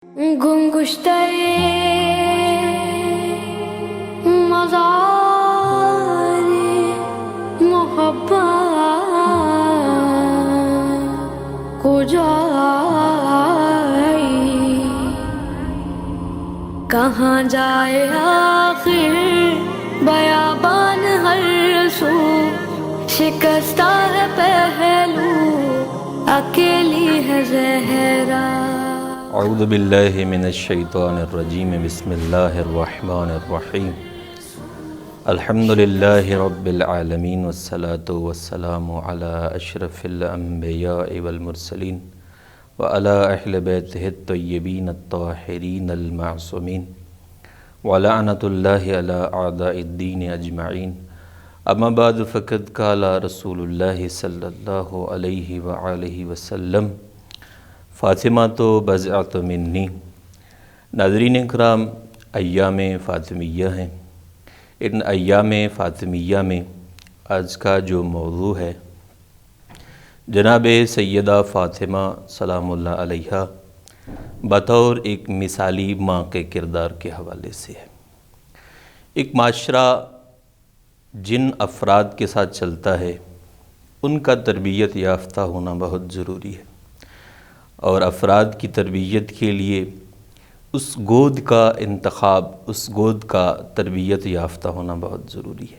گمگشتۂ مزار محبت کو جائی، کہاں جائے آخر بیابان ہر سو، شکستہ ہے پہلو اکیلی ہے زہرا۔ اعوذ باللہ من الشیطان الرجیم، بسم اللہ الرحمن الرحیم، الحمدللہ رب العالمین، والصلاة والسلام علی اشرف الانبیاء والمرسلین وعلی اہل بیتہ الطیبین الطاہرین المعصومین، ولعنۃ اللہ علی اعداء الدین اجمعین۔ اما بعد فقد قال رسول اللہ صلی اللہ علیہ وآلہ وسلم، فاطمہ تو بضعۃ منی۔ ناظرین اکرام، ایام فاطمیہ ہیں۔ ان ایام فاطمیہ میں آج کا جو موضوع ہے جناب سیدہ فاطمہ سلام اللہ علیہا بطور ایک مثالی ماں کے کردار کے حوالے سے ہے۔ ایک معاشرہ جن افراد کے ساتھ چلتا ہے ان کا تربیت یافتہ ہونا بہت ضروری ہے، اور افراد کی تربیت کے لیے اس گود کا انتخاب، اس گود کا تربیت یافتہ ہونا بہت ضروری ہے۔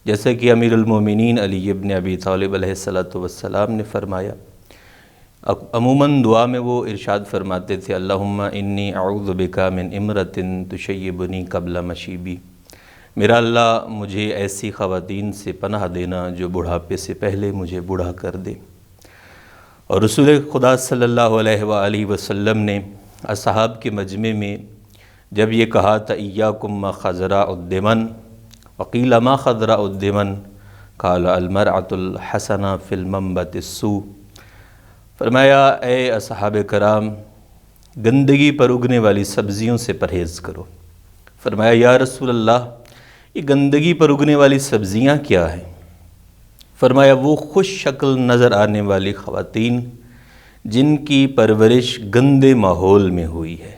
جیسا کہ امیر المومنین علی ابن ابی طالب علیہ السلام نے فرمایا، عموماً دعا میں وہ ارشاد فرماتے تھے، اللہم انی اعوذ بک من امرۃ تشیبنی قبل مشیبی، میرا اللہ مجھے ایسی خواتین سے پناہ دینا جو بڑھاپے سے پہلے مجھے بوڑھا کر دے۔ اور رسول خدا صلی اللہ علیہ وآلہ وسلم نے اصحاب کے مجمع میں جب یہ کہا تھا، ایاکم ما خضراء الدمن وقیل ما خضراء الدمن قال المرأة الحسنہ فی المنبت السوء، فرمایا اے اصحاب کرام، گندگی پر اگنے والی سبزیوں سے پرہیز کرو۔ فرمایا یا رسول اللہ، یہ گندگی پر اگنے والی سبزیاں کیا ہیں؟ فرمایا وہ خوش شکل نظر آنے والی خواتین جن کی پرورش گندے ماحول میں ہوئی ہے،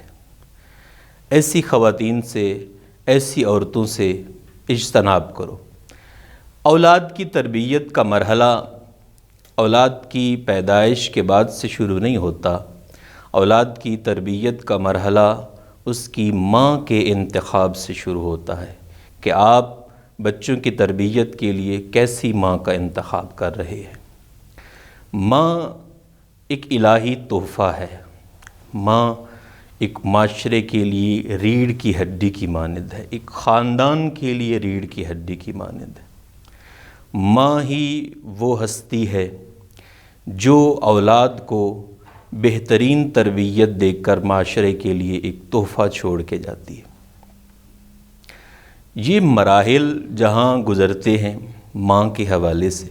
ایسی خواتین سے، ایسی عورتوں سے اجتناب کرو۔ اولاد کی تربیت کا مرحلہ اولاد کی پیدائش کے بعد سے شروع نہیں ہوتا، اولاد کی تربیت کا مرحلہ اس کی ماں کے انتخاب سے شروع ہوتا ہے کہ آپ بچوں کی تربیت کے لیے کیسی ماں کا انتخاب کر رہے ہیں۔ ماں ایک الہی تحفہ ہے، ماں ایک معاشرے کے لیے ریڑھ کی ہڈی کی مانند ہے، ایک خاندان کے لیے ریڑھ کی ہڈی کی مانند ہے۔ ماں ہی وہ ہستی ہے جو اولاد کو بہترین تربیت دے کر معاشرے کے لیے ایک تحفہ چھوڑ کے جاتی ہے۔ یہ مراحل جہاں گزرتے ہیں ماں کے حوالے سے،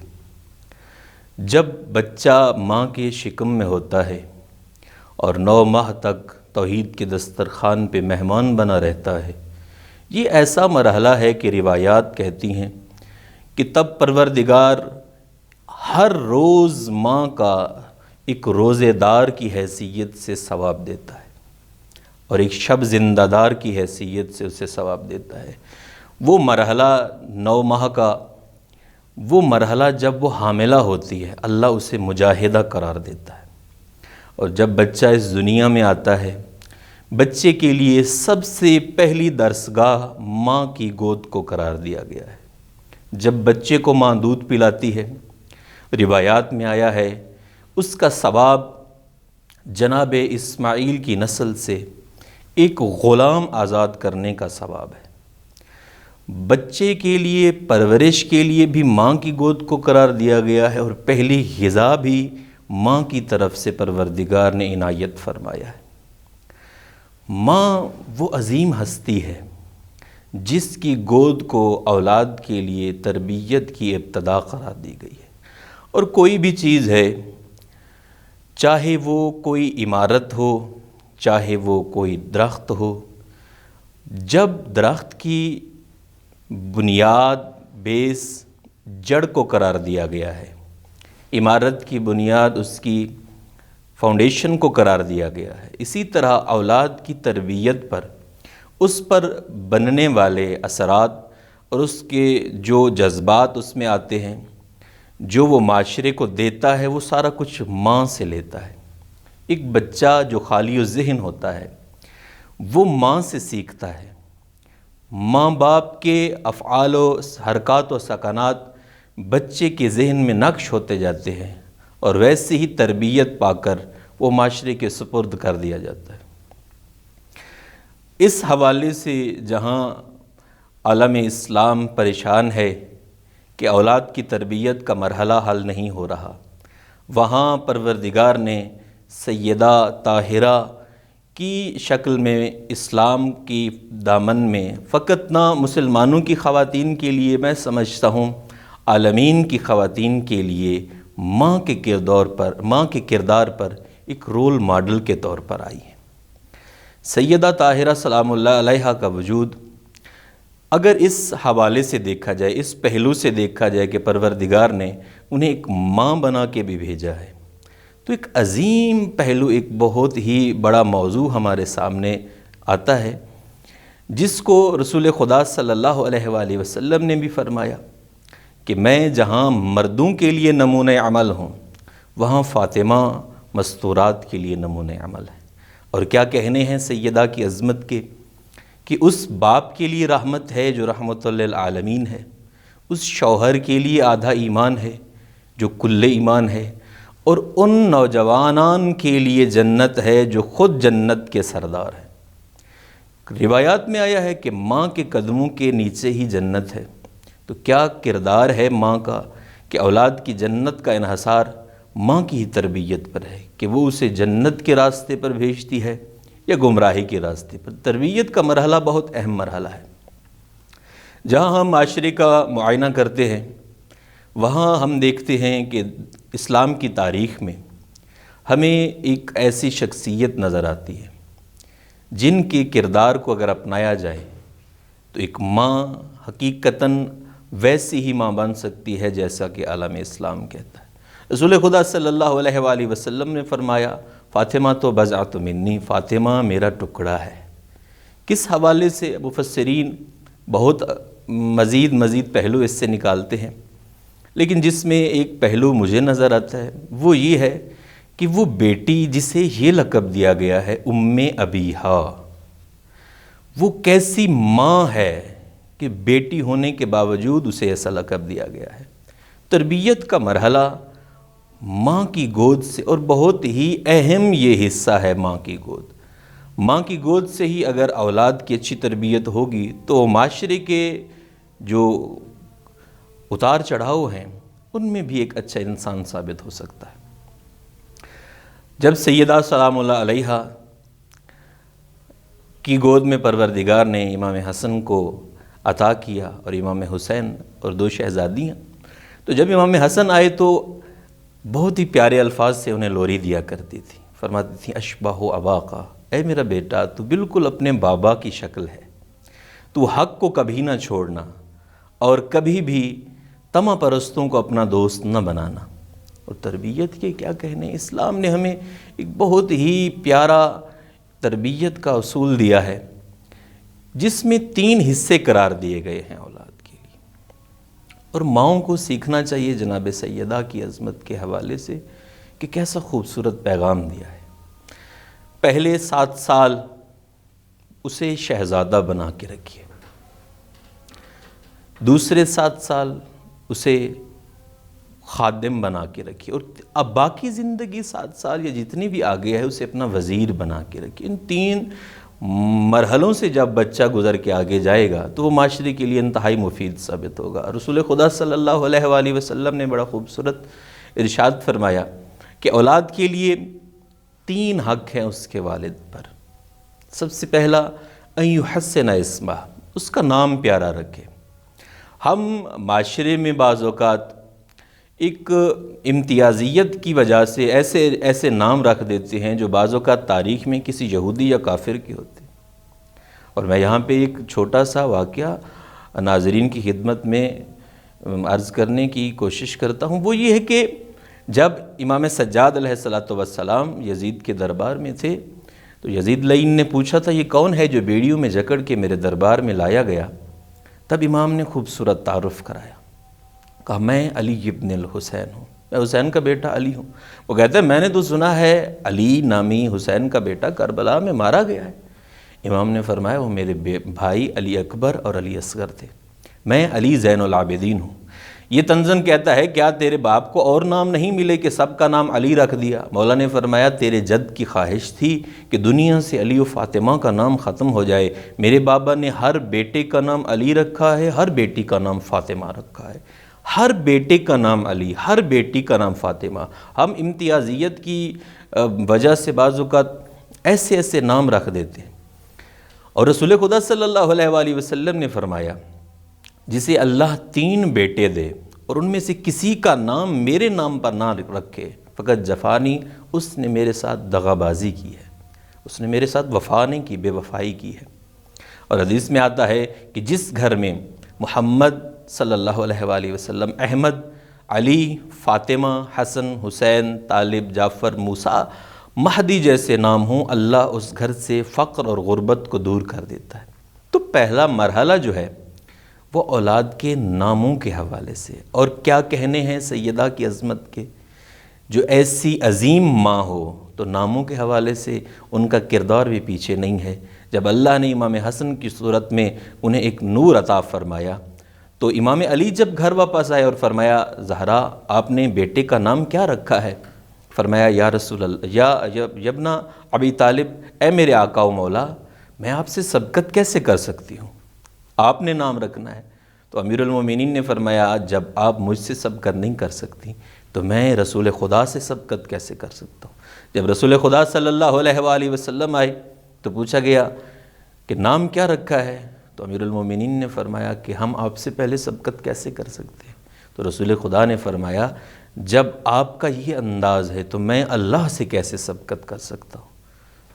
جب بچہ ماں کے شکم میں ہوتا ہے اور 9 ماہ تک توحید کے دسترخوان پہ مہمان بنا رہتا ہے، یہ ایسا مرحلہ ہے کہ روایات کہتی ہیں کہ تب پروردگار ہر روز ماں کا ایک روزے دار کی حیثیت سے ثواب دیتا ہے اور ایک شب زندہ دار کی حیثیت سے اسے ثواب دیتا ہے۔ وہ مرحلہ 9 ماہ کا، وہ مرحلہ جب وہ حاملہ ہوتی ہے، اللہ اسے مجاہدہ قرار دیتا ہے، اور جب بچہ اس دنیا میں آتا ہے، بچے کے لیے سب سے پہلی درسگاہ ماں کی گود کو قرار دیا گیا ہے۔ جب بچے کو ماں دودھ پلاتی ہے، روایات میں آیا ہے اس کا ثواب جناب اسماعیل کی نسل سے ایک غلام آزاد کرنے کا ثواب ہے۔ بچے کے لیے پرورش کے لیے بھی ماں کی گود کو قرار دیا گیا ہے، اور پہلی غذا بھی ماں کی طرف سے پروردگار نے عنایت فرمایا ہے۔ ماں وہ عظیم ہستی ہے جس کی گود کو اولاد کے لیے تربیت کی ابتدا قرار دی گئی ہے۔ اور کوئی بھی چیز ہے، چاہے وہ کوئی عمارت ہو، چاہے وہ کوئی درخت ہو، جب درخت کی بنیاد، بیس، جڑ کو قرار دیا گیا ہے، عمارت کی بنیاد اس کی فاؤنڈیشن کو قرار دیا گیا ہے، اسی طرح اولاد کی تربیت پر، اس پر بننے والے اثرات اور اس کے جو جذبات اس میں آتے ہیں، جو وہ معاشرے کو دیتا ہے، وہ سارا کچھ ماں سے لیتا ہے۔ ایک بچہ جو خالی الذہن ہوتا ہے وہ ماں سے سیکھتا ہے۔ ماں باپ کے افعال و حرکات و سکنات بچے کے ذہن میں نقش ہوتے جاتے ہیں اور ویسے ہی تربیت پا کر وہ معاشرے کے سپرد کر دیا جاتا ہے۔ اس حوالے سے جہاں عالم اسلام پریشان ہے کہ اولاد کی تربیت کا مرحلہ حل نہیں ہو رہا، وہاں پروردگار نے سیدہ طاہرہ کی شکل میں اسلام کی دامن میں فقط نہ مسلمانوں کی خواتین کے لیے، میں سمجھتا ہوں عالمین کی خواتین کے لیے ماں کے کردار پر ایک رول ماڈل کے طور پر آئی ہے۔ سیدہ طاہرہ سلام اللہ علیہا کا وجود اگر اس حوالے سے دیکھا جائے، اس پہلو سے دیکھا جائے کہ پروردگار نے انہیں ایک ماں بنا کے بھی بھیجا ہے، تو ایک عظیم پہلو، ایک بہت ہی بڑا موضوع ہمارے سامنے آتا ہے، جس کو رسول خدا صلی اللہ علیہ وآلہ وسلم نے بھی فرمایا کہ میں جہاں مردوں کے لیے نمونہ عمل ہوں، وہاں فاطمہ مستورات کے لیے نمونہ عمل ہے۔ اور کیا کہنے ہیں سیدہ کی عظمت کے، کہ اس باپ کے لیے رحمت ہے جو رحمت للعالمین ہے، اس شوہر کے لیے آدھا ایمان ہے جو کل ایمان ہے، اور ان نوجوانان کے لیے جنت ہے جو خود جنت کے سردار ہیں۔ روایات میں آیا ہے کہ ماں کے قدموں کے نیچے ہی جنت ہے، تو کیا کردار ہے ماں کا کہ اولاد کی جنت کا انحصار ماں کی ہی تربیت پر ہے کہ وہ اسے جنت کے راستے پر بھیجتی ہے یا گمراہی کے راستے پر۔ تربیت کا مرحلہ بہت اہم مرحلہ ہے۔ جہاں ہم معاشرے کا معائنہ کرتے ہیں، وہاں ہم دیکھتے ہیں کہ اسلام کی تاریخ میں ہمیں ایک ایسی شخصیت نظر آتی ہے جن کے کردار کو اگر اپنایا جائے تو ایک ماں حقیقتاً ویسی ہی ماں بن سکتی ہے جیسا کہ عالم اسلام کہتا ہے۔ رسول خدا صلی اللہ علیہ وآلہ وسلم نے فرمایا فاطمہ تو بضعۃ منی، فاطمہ میرا ٹکڑا ہے۔ کس حوالے سے مفسرین بہت مزید پہلو اس سے نکالتے ہیں، لیکن جس میں ایک پہلو مجھے نظر آتا ہے وہ یہ ہے کہ وہ بیٹی جسے یہ لقب دیا گیا ہے ام ابیہا، وہ کیسی ماں ہے کہ بیٹی ہونے کے باوجود اسے ایسا لقب دیا گیا ہے۔ تربیت کا مرحلہ ماں کی گود سے، اور بہت ہی اہم یہ حصہ ہے ماں کی گود۔ ماں کی گود سے ہی اگر اولاد کی اچھی تربیت ہوگی تو معاشرے کے جو اتار چڑھاؤ ہیں ان میں بھی ایک اچھا انسان ثابت ہو سکتا ہے۔ جب سیدہ سلام اللہ علیہا کی گود میں پروردگار نے امام حسن کو عطا کیا اور امام حسین اور 2 شہزادیاں، تو جب امام حسن آئے تو بہت ہی پیارے الفاظ سے انہیں لوری دیا کرتی تھی، فرماتی تھیں اشبہ اباقا، اے میرا بیٹا تو بالکل اپنے بابا کی شکل ہے، تو حق کو کبھی نہ چھوڑنا اور کبھی بھی طمع پرستوں کو اپنا دوست نہ بنانا۔ اور تربیت کے کیا کہنے، اسلام نے ہمیں ایک بہت ہی پیارا تربیت کا اصول دیا ہے جس میں 3 حصے قرار دیے گئے ہیں اولاد کے لیے، اور ماؤں کو سیکھنا چاہیے جناب سیدہ کی عظمت کے حوالے سے کہ کیسا خوبصورت پیغام دیا ہے۔ پہلے 7 سال اسے شہزادہ بنا کے رکھیے، دوسرے 7 سال اسے خادم بنا کے رکھیے، اور اب باقی زندگی 7 سال یا جتنی بھی آگے ہے اسے اپنا وزیر بنا کے رکھیے۔ ان 3 مرحلوں سے جب بچہ گزر کے آگے جائے گا تو وہ معاشرے کے لیے انتہائی مفید ثابت ہوگا۔ رسول خدا صلی اللہ علیہ وآلہ وسلم نے بڑا خوبصورت ارشاد فرمایا کہ اولاد کے لیے 3 حق ہیں اس کے والد پر۔ سب سے پہلا ان یحسن اسمہ، اس کا نام پیارا رکھے۔ ہم معاشرے میں بعض اوقات ایک امتیازیت کی وجہ سے ایسے نام رکھ دیتے ہیں جو بعض اوقات تاریخ میں کسی یہودی یا کافر کے ہوتے ہیں۔ اور میں یہاں پہ ایک چھوٹا سا واقعہ ناظرین کی خدمت میں عرض کرنے کی کوشش کرتا ہوں، وہ یہ ہے کہ جب امام سجاد علیہ السلام یزید کے دربار میں تھے تو یزید لعین نے پوچھا تھا یہ کون ہے جو بیڑیوں میں جکڑ کے میرے دربار میں لایا گیا؟ تب امام نے خوبصورت تعارف کرایا، کہا میں علی ابن الحسین ہوں، میں حسین کا بیٹا علی ہوں۔ وہ کہتے ہیں میں نے تو سنا ہے علی نامی حسین کا بیٹا کربلا میں مارا گیا ہے۔ امام نے فرمایا وہ میرے بھائی علی اکبر اور علی اصغر تھے، میں علی زین العابدین ہوں۔ یہ تنزن کہتا ہے کیا تیرے باپ کو اور نام نہیں ملے کہ سب کا نام علی رکھ دیا؟ مولا نے فرمایا تیرے جد کی خواہش تھی کہ دنیا سے علی و فاطمہ کا نام ختم ہو جائے، میرے بابا نے ہر بیٹے کا نام علی رکھا ہے، ہر بیٹی کا نام فاطمہ رکھا ہے، ہر بیٹے کا نام علی، ہر بیٹی کا نام فاطمہ۔ ہم امتیازیت کی وجہ سے بعض اوقات ایسے ایسے نام رکھ دیتے ہیں، اور رسول خدا صلی اللہ علیہ وآلہ وسلم نے فرمایا جسے اللہ 3 بیٹے دے اور ان میں سے کسی کا نام میرے نام پر نہ رکھے فقط جفانی، اس نے میرے ساتھ دغا بازی کی ہے، اس نے میرے ساتھ وفا نہیں کی، بے وفائی کی ہے۔ اور حدیث میں آتا ہے کہ جس گھر میں محمد صلی اللہ علیہ وآلہ وسلم، احمد، علی، فاطمہ، حسن، حسین، طالب، جعفر، موسیٰ، مہدی جیسے نام ہوں، اللہ اس گھر سے فقر اور غربت کو دور کر دیتا ہے۔ تو پہلا مرحلہ جو ہے وہ اولاد کے ناموں کے حوالے سے، اور کیا کہنے ہیں سیدہ کی عظمت کے، جو ایسی عظیم ماں ہو تو ناموں کے حوالے سے ان کا کردار بھی پیچھے نہیں ہے۔ جب اللہ نے امام حسن کی صورت میں انہیں ایک نور عطا فرمایا تو امام علی جب گھر واپس آئے اور فرمایا زہرا آپ نے بیٹے کا نام کیا رکھا ہے؟ فرمایا یا رسول اللہ، یا ابن ابی طالب، اے میرے آقا و مولا میں آپ سے سبقت کیسے کر سکتی ہوں، آپ نے نام رکھنا ہے۔ تو امیر المومنین نے فرمایا جب آپ مجھ سے سبقت نہیں کر سکتی تو میں رسول خدا سے سبقت کیسے کر سکتا ہوں؟ جب رسول خدا صلی اللہ علیہ وآلہ وسلم آئے تو پوچھا گیا کہ نام کیا رکھا ہے؟ تو امیر المومنین نے فرمایا کہ ہم آپ سے پہلے سبقت کیسے کر سکتے ہیں؟ تو رسول خدا نے فرمایا جب آپ کا یہ انداز ہے تو میں اللہ سے کیسے سبقت کر سکتا ہوں؟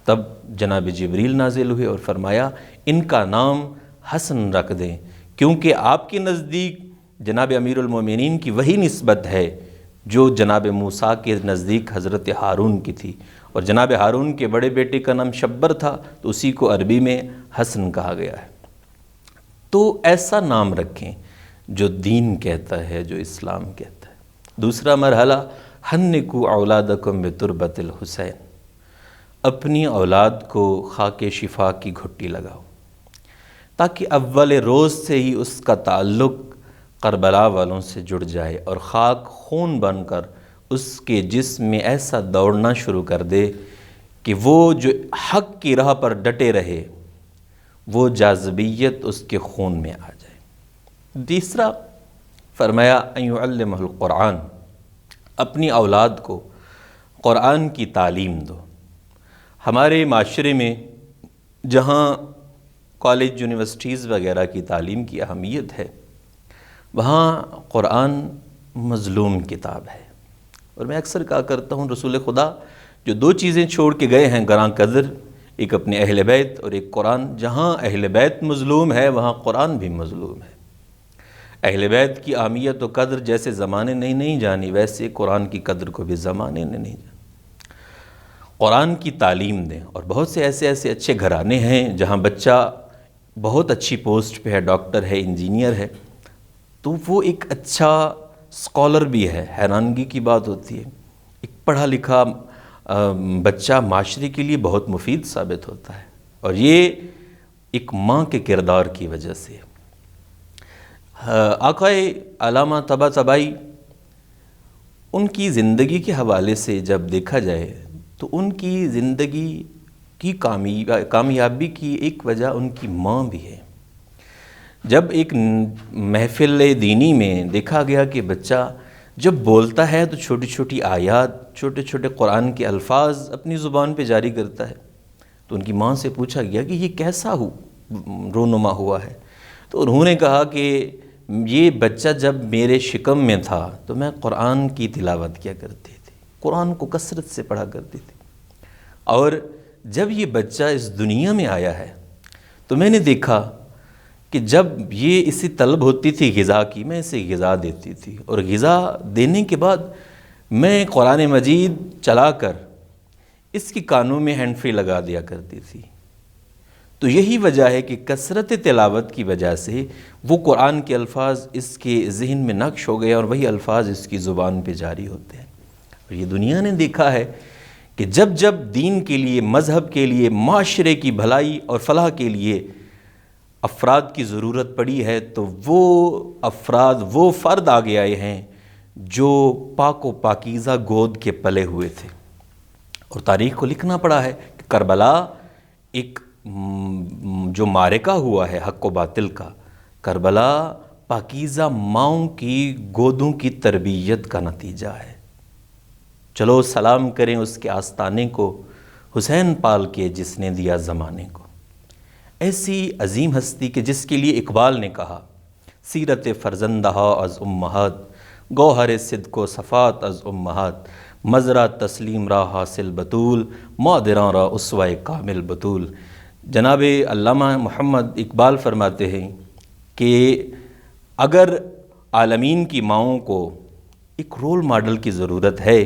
تب جناب جبریل نازل ہوئے اور فرمایا ان کا نام حسن رکھ دیں، کیونکہ آپ کے نزدیک جناب امیر المومنین کی وہی نسبت ہے جو جناب موسیٰ کے نزدیک حضرت ہارون کی تھی، اور جناب ہارون کے بڑے بیٹے کا نام شبر تھا تو اسی کو عربی میں حسن کہا گیا ہے۔ تو ایسا نام رکھیں جو دین کہتا ہے، جو اسلام کہتا ہے۔ دوسرا مرحلہ حنکوا اولادکم بتربۃ الحسین، اپنی اولاد کو خاک شفا کی گھٹی لگاؤ تاکہ اول روز سے ہی اس کا تعلق کربلا والوں سے جڑ جائے اور خاک خون بن کر اس کے جسم میں ایسا دوڑنا شروع کر دے کہ وہ جو حق کی راہ پر ڈٹے رہے وہ جاذبیت اس کے خون میں آ جائے۔ تیسرا فرمایا ان یعلمہ القرآن، اپنی اولاد کو قرآن کی تعلیم دو۔ ہمارے معاشرے میں جہاں کالج یونیورسٹیز وغیرہ کی تعلیم کی اہمیت ہے وہاں قرآن مظلوم کتاب ہے، اور میں اکثر کہا کرتا ہوں رسول خدا جو 2 چیزیں چھوڑ کے گئے ہیں گراں قدر، ایک اپنے اہل بیت اور ایک قرآن۔ جہاں اہل بیت مظلوم ہے وہاں قرآن بھی مظلوم ہے۔ اہل بیت کی اہمیت و قدر جیسے زمانے نے نہیں جانی ویسے قرآن کی قدر کو بھی زمانے نے نہیں جانا۔ قرآن کی تعلیم دیں، اور بہت سے ایسے اچھے گھرانے ہیں جہاں بچہ بہت اچھی پوسٹ پہ ہے، ڈاکٹر ہے، انجینئر ہے، تو وہ ایک اچھا اسکالر بھی ہے۔ حیرانگی کی بات ہوتی ہے ایک پڑھا لکھا بچہ معاشرے کے لیے بہت مفید ثابت ہوتا ہے، اور یہ ایک ماں کے کردار کی وجہ سے۔ آقائے علامہ طباطبائی ان کی زندگی کے حوالے سے جب دیکھا جائے تو ان کی زندگی کی کامیابی کی ایک وجہ ان کی ماں بھی ہے۔ جب ایک محفل دینی میں دیکھا گیا کہ بچہ جب بولتا ہے تو چھوٹی چھوٹی آیات، چھوٹے چھوٹے قرآن کے الفاظ اپنی زبان پہ جاری کرتا ہے، تو ان کی ماں سے پوچھا گیا کہ یہ کیسا رونما ہوا ہے؟ تو انہوں نے کہا کہ یہ بچہ جب میرے شکم میں تھا تو میں قرآن کی تلاوت کیا کرتی تھی، قرآن کو کثرت سے پڑھا کرتی تھی، اور جب یہ بچہ اس دنیا میں آیا ہے تو میں نے دیکھا کہ جب یہ اسی طلب ہوتی تھی غذا کی، میں اسے غذا دیتی تھی، اور غذا دینے کے بعد میں قرآن مجید چلا کر اس کی کانوں میں ہینڈ فری لگا دیا کرتی تھی۔ تو یہی وجہ ہے کہ کثرت تلاوت کی وجہ سے وہ قرآن کے الفاظ اس کے ذہن میں نقش ہو گئے اور وہی الفاظ اس کی زبان پہ جاری ہوتے ہیں۔ اور یہ دنیا نے دیکھا ہے کہ جب جب دین کے لیے، مذہب کے لیے، معاشرے کی بھلائی اور فلاح کے لیے افراد کی ضرورت پڑی ہے تو وہ افراد، وہ فرد آگے آئے ہیں جو پاک و پاکیزہ گود کے پلے ہوئے تھے۔ اور تاریخ کو لکھنا پڑا ہے کہ کربلا ایک جو معرکہ ہوا ہے حق و باطل کا، کربلا پاکیزہ ماؤں کی گودوں کی تربیت کا نتیجہ ہے۔ چلو سلام کریں اس کے آستانے کو، حسین پال کے جس نے دیا زمانے کو۔ ایسی عظیم ہستی کہ جس کے لیے اقبال نے کہا، سیرت فرزندہ از امہات، گوہر صدق و صفات از امہات، مزرع تسلیم را حاصل بطول، مادراں را اسوہ کامل بطول۔ جناب علامہ محمد اقبال فرماتے ہیں کہ اگر عالمین کی ماؤں کو ایک رول ماڈل کی ضرورت ہے،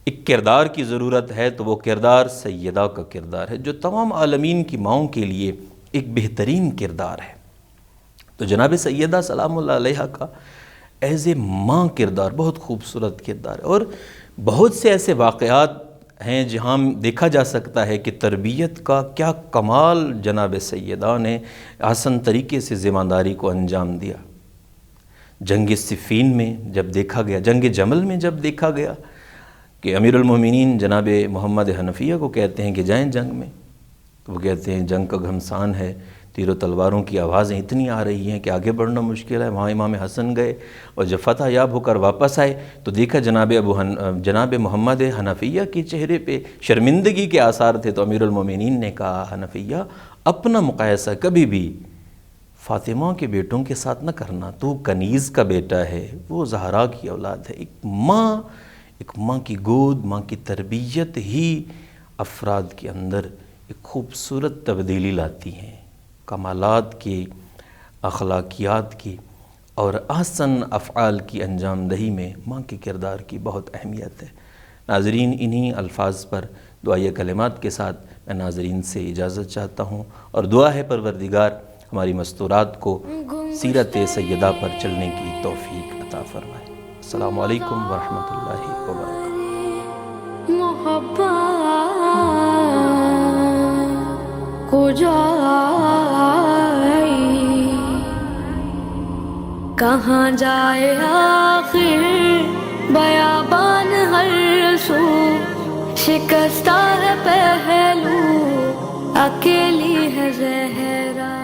ایک کردار کی ضرورت ہے، تو وہ کردار سیدہ کا کردار ہے، جو تمام عالمین کی ماؤں کے لیے ایک بہترین کردار ہے۔ تو جناب سیدہ سلام اللہ علیہا کا ایز اے ماں کردار بہت خوبصورت کردار ہے، اور بہت سے ایسے واقعات ہیں جہاں دیکھا جا سکتا ہے کہ تربیت کا کیا کمال جناب سیدہ نے آسن طریقے سے ذمہ داری کو انجام دیا۔ جنگ صفین میں جب دیکھا گیا، جنگ جمل میں جب دیکھا گیا کہ امیر المومنین جناب محمد حنفیہ کو کہتے ہیں کہ جائیں جنگ میں، تو وہ کہتے ہیں جنگ کا گھمسان ہے، تیر و تلواروں کی آوازیں اتنی آ رہی ہیں کہ آگے بڑھنا مشکل ہے۔ وہاں امام حسن گئے اور جب فتح یاب ہو کر واپس آئے تو دیکھا جناب محمد حنفیہ کے چہرے پہ شرمندگی کے آثار تھے، تو امیر المومنین نے کہا حنفیہ اپنا مقایسہ کبھی بھی فاطمہ کے بیٹوں کے ساتھ نہ کرنا، تو کنیز کا بیٹا ہے، وہ زہرا کی اولاد ہے۔ ایک ماں کی گود، ماں کی تربیت ہی افراد کے اندر ایک خوبصورت تبدیلی لاتی ہیں، کمالات کی، اخلاقیات کی اور احسن افعال کی انجام دہی میں ماں کے کردار کی بہت اہمیت ہے۔ ناظرین، انہی الفاظ پر دعائیہ کلمات کے ساتھ میں ناظرین سے اجازت چاہتا ہوں، اور دعا ہے پروردگار ہماری مستورات کو سیرت سیدہ پر چلنے کی توفیق عطا فرمائے۔ السلام علیکم ورحمۃ اللہ وبرکاتہ۔ محبت کو جائے کہاں جائے آخر بیابان ہر سو، شکستہ ہے پہلو اکیلی ہے زہرا۔